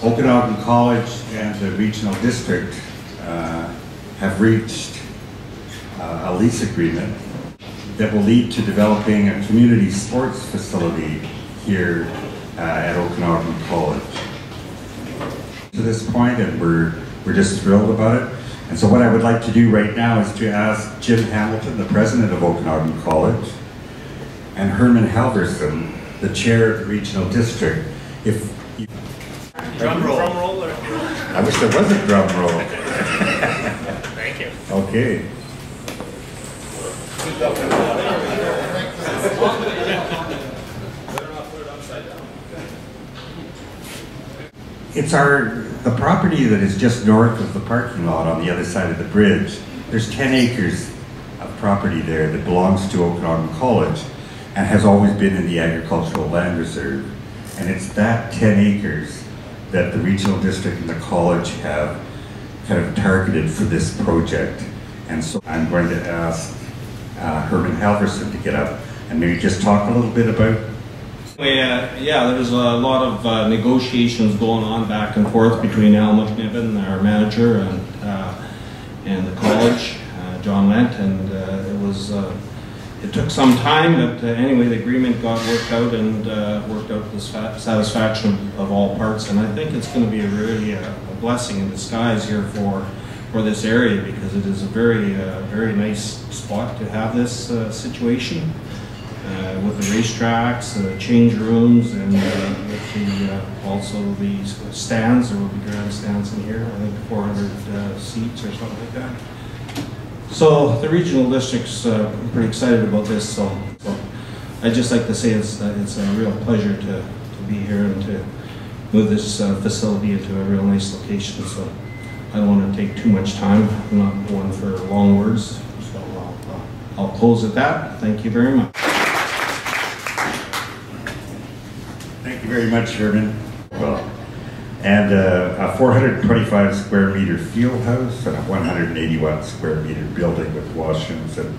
Okanagan College and the regional district have reached a lease agreement that will lead to developing a community sports facility here at Okanagan College. To this point, and we're just thrilled about it. And so what I would like to do right now is to ask Jim Hamilton, the president of Okanagan College, and Herman Halverson, the chair of the regional district, if you... Drum roll. I wish there was a drum roll. Thank you. Okay. It's the property that is just north of the parking lot on the other side of the bridge. There's 10 acres of property there that belongs to Okanagan College and has always been in the agricultural land reserve. And it's that 10 acres that the regional district and the college have kind of targeted for this project. And so I'm going to ask Herman Halverson to get up and maybe just talk a little bit about. Yeah, there was a lot of negotiations going on back and forth between Al McNiven, our manager, and the college, John Lent, and it took some time, but anyway, the agreement got worked out and worked out to the satisfaction of all parts. And I think it's going to be really a blessing in disguise here for this area, because it is a very nice spot to have this situation with the racetracks, change rooms, and with also the stands. There will be grandstands in here. I think 400 seats or something like that. So the regional district's pretty excited about this. So I'd just like to say it's a real pleasure to be here and to move this facility into a real nice location. So I don't want to take too much time. I'm not one for long words. So I'll close at that. Thank you very much. Thank you very much, Herman. Well, and a 425 square meter field house and a 181 square meter building with washrooms and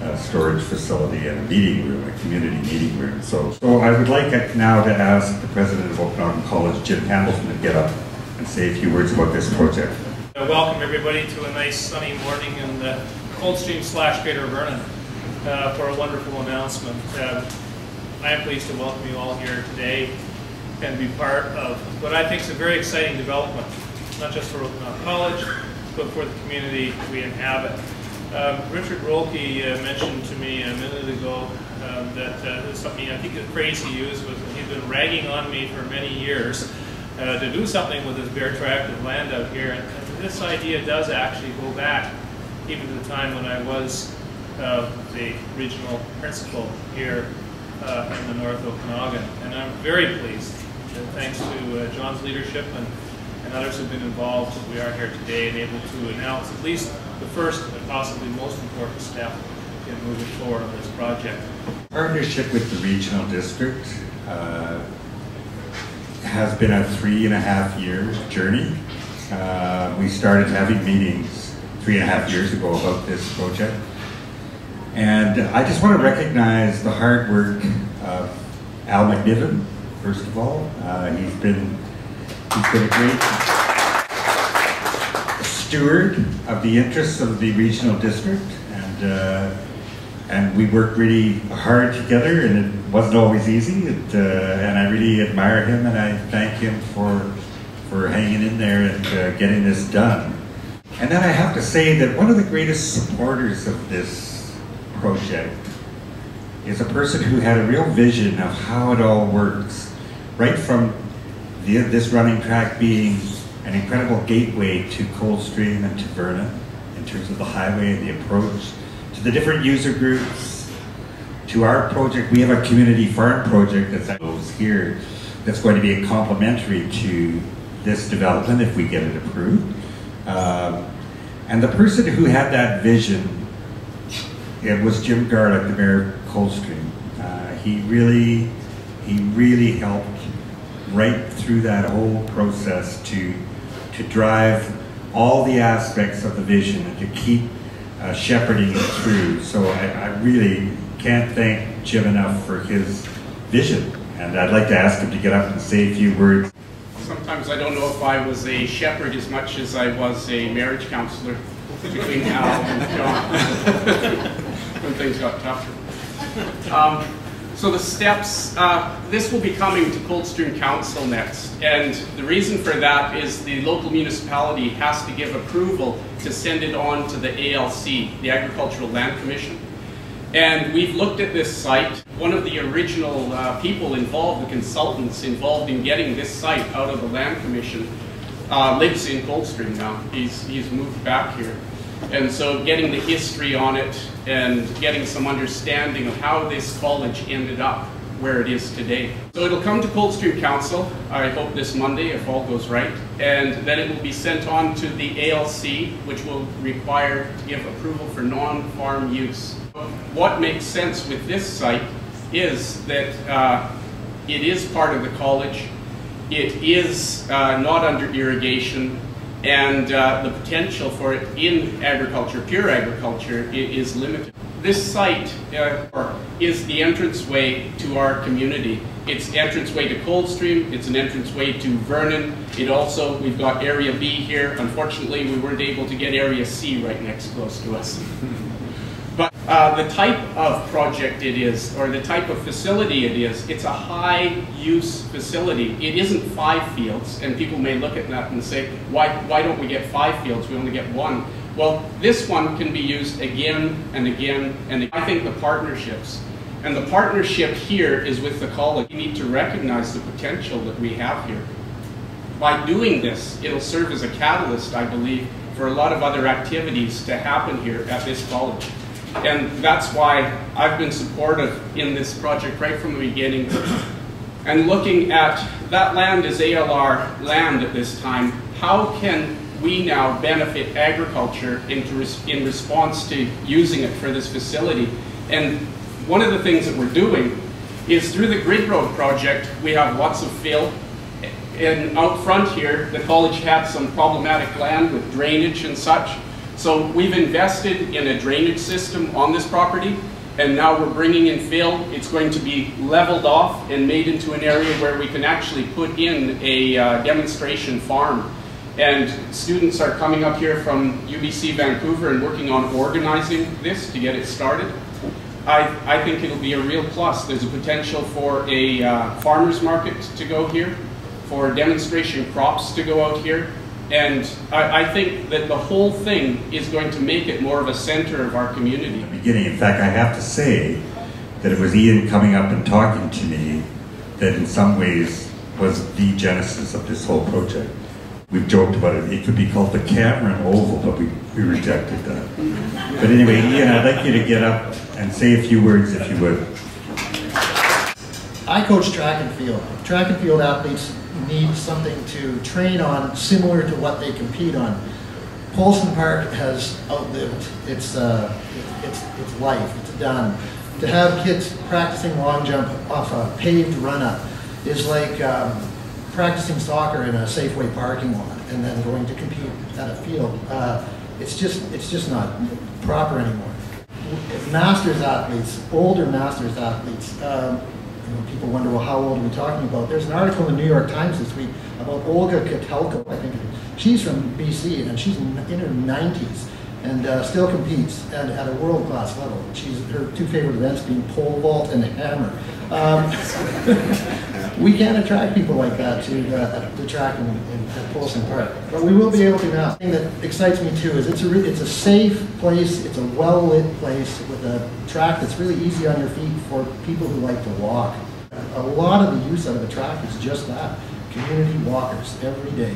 a storage facility and a meeting room, a community meeting room. So I would like now to ask the president of Okanagan College, Jim Hamilton, to get up and say a few words about this project. Welcome everybody to a nice sunny morning in the Coldstream / Greater Vernon for a wonderful announcement. I am pleased to welcome you all here today and be part of what I think is a very exciting development, not just for Okanagan College, but for the community we inhabit. Richard Rolke mentioned to me a minute ago that something, I think the phrase he used was, he's been ragging on me for many years to do something with this bare tract of land out here. And this idea does actually go back even to the time when I was the regional principal here in the North Okanagan. And I'm very pleased that thanks to John's leadership and others who have been involved, we are here today and able to announce at least the first and possibly most important step in moving forward on this project. Partnership with the regional district has been a 3.5-year journey. We started having meetings 3.5 years ago about this project. And I just want to recognize the hard work of Al McNiven, first of all. He's been a great steward of the interests of the regional district, and we worked really hard together, and it wasn't always easy, and I really admire him, and I thank him for hanging in there and getting this done. And then I have to say that one of the greatest supporters of this project is a person who had a real vision of how it all works, right from this running track being an incredible gateway to Coldstream and to Vernon in terms of the highway and the approach, to the different user groups, to our project. We have a community farm project that's here that's going to be complementary to this development if we get it approved. And the person who had that vision, it was Jim Garlick, the mayor of Coldstream. He really helped right through that whole process to drive all the aspects of the vision and to keep shepherding it through. So I really can't thank Jim enough for his vision. And I'd like to ask him to get up and say a few words. Sometimes I don't know if I was a shepherd as much as I was a marriage counselor between Al and John when things got tougher. So the steps, this will be coming to Coldstream Council next, and the reason for that is the local municipality has to give approval to send it on to the ALC, the Agricultural Land Commission. And we've looked at this site. One of the original people involved, the consultants involved in getting this site out of the Land Commission, lives in Coldstream now. He's moved back here. And so getting the history on it and getting some understanding of how this college ended up where it is today. So it'll come to Coldstream Council, I hope this Monday if all goes right, and then it will be sent on to the ALC, which will require to give approval for non-farm use. What makes sense with this site is that it is part of the college, it is not under irrigation, and the potential for it in agriculture, pure agriculture, is limited. This site is the entranceway to our community. It's entranceway to Coldstream, it's an entranceway to Vernon. It also, we've got Area B here. Unfortunately, we weren't able to get Area C right next close to us. But the type of project it is, or the type of facility it is, it's a high-use facility. It isn't 5 fields, and people may look at that and say, why don't we get 5 fields? We only get 1. Well, this one can be used again and again and again. I think the partnerships, and the partnership here is with the college. We need to recognize the potential that we have here. By doing this, it'll serve as a catalyst, I believe, for a lot of other activities to happen here at this college. And that's why I've been supportive in this project right from the beginning. And looking at that land is ALR land at this time. How can we now benefit agriculture in response to using it for this facility? And one of the things that we're doing is through the grid road project, we have lots of fill. And out front here, the college had some problematic land with drainage and such. So we've invested in a drainage system on this property, and now we're bringing in fill. It's going to be leveled off and made into an area where we can actually put in a demonstration farm. And students are coming up here from UBC Vancouver and working on organizing this to get it started. I think it'll be a real plus. There's a potential for a farmer's market to go here, for demonstration crops to go out here. And I think that the whole thing is going to make it more of a center of our community. In the beginning, in fact, I have to say that it was Ian coming up and talking to me that in some ways was the genesis of this whole project. We've joked about it. It could be called the Cameron Oval, but we rejected that. But anyway, Ian, I'd like you to get up and say a few words if you would. I coach track and field. Track and field athletes need something to train on similar to what they compete on. Polson Park has outlived its life. It's done. To have kids practicing long jump off a paved run-up is like practicing soccer in a Safeway parking lot and then going to compete at a field. It's just not proper anymore. Masters athletes, older masters athletes, people wonder, well, how old are we talking about? There's an article in the New York Times this week about Olga Kotelko, I think. She's from BC, and she's in her 90s, and still competes at a world-class level. Her 2 favorite events being pole vault and hammer. We can't attract people like that to the track at Polson Park, but we will be able to now. The thing that excites me too is it's a safe place, it's a well-lit place with a track that's really easy on your feet for people who like to walk. A lot of the use out of the track is just that, community walkers every day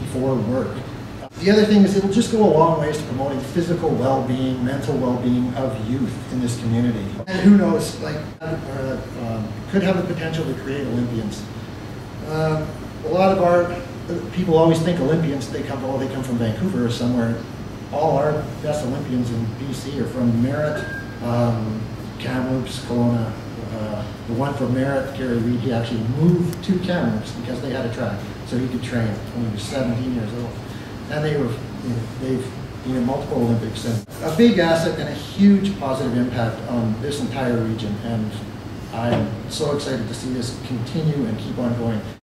before work. The other thing is it'll just go a long ways to promoting physical well-being, mental well-being of youth in this community. And who knows, could have the potential to create Olympians. A lot of our people always think Olympians, they come from Vancouver or somewhere. All our best Olympians in BC are from Merritt, Kamloops, Kelowna. The one from Merritt, Gary Reed, he actually moved to Kamloops because they had a track, so he could train when he was 17 years old. And they've been in multiple Olympics, and a big asset and a huge positive impact on this entire region. And I'm so excited to see this continue and keep on going.